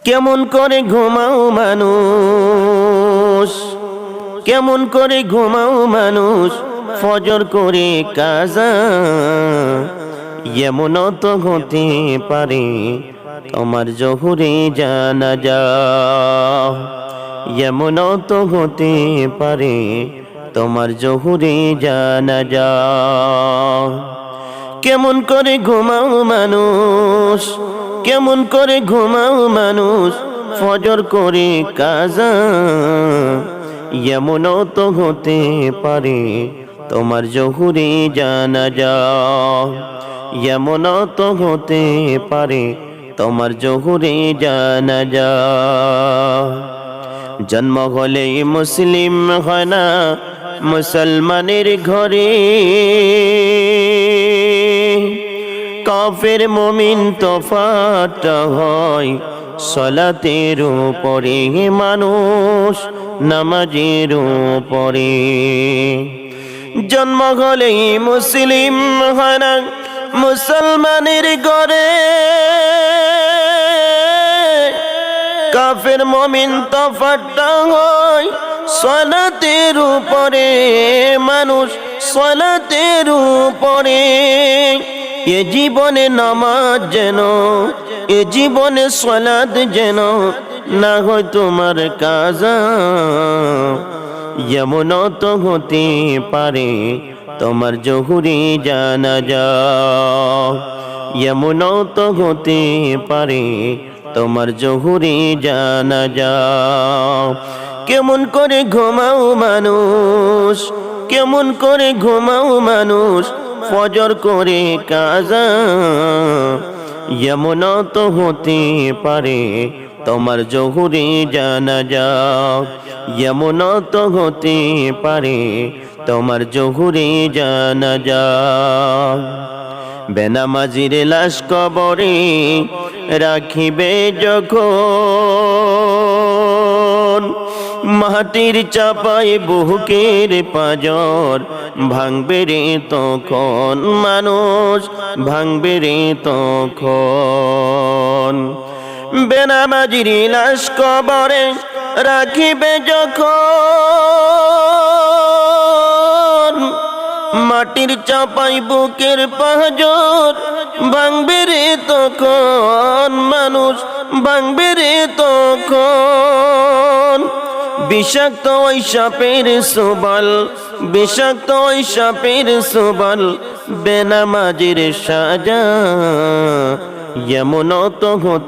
কেমন করে ঘুমাও মানুষ, কেমন করে ঘুমাও মানুষ, ফজর করে কাজা। এমন তো হতে পারে তোমার জহুরে জানাজা, এমন তো হতে পারে তোমার জহুরে জানাজা। কেমন করে ঘুমাও মানুষ, কেমন করে ঘুমাও মানুষ, ফজর করে কাজা। এমন তো হতে পারে তোমার জহুরে জানাজা, এমন তো হতে পারে তোমার জহুরে জানাজা। জন্ম হলে মুসলিম হয় না মুসলমানের ঘরে, কাফের মুমিন তফাৎ হয় সালাতের উপরে, মানুষ নামাজের উপরে। জন্ম হলেই মুসলিম হয় না মুসলমানের ঘরে, কাফের মুমিন তফাৎ হয় সালাতের উপরে, মানুষ সালাতের উপরে। এ জীবনে নামাজ যেন, এ জীবনে সালাত যেন না হয় তোমার কাজা। এমন তো হতে পারে তোমার জহুরে জানাজা, এমন তো হতে পারে তোমার জহুরে জানাজা। কেমন করে ঘুমাও মানুষ, কেমন করে ঘুমাও মানুষ, ফজর করে কাজা। এমন তো হতে পারে তোমার জহুরে জানাজা, এমন তো হতে পারে তোমার জহুরে জানাজা। বেনামাজির লাশ কবরে রাখিবে যখন, মাটির চাপায় বুকের পাঁজর ভাঙবে রে তখন, মানুষ ভাঙবে রে তখন। বেনামাজির লাশ কবরে রাখিবে যখন, মাটির চাপাই বুকের পাঁজর ভাঙবে রে তখন, মানুষ ভাঙবে রে তখন। বিষাক্ত ওই সাপের সুবল, বিষাক্ত ওই সাপের সুবল বেনামাজির সাজা। এমন তো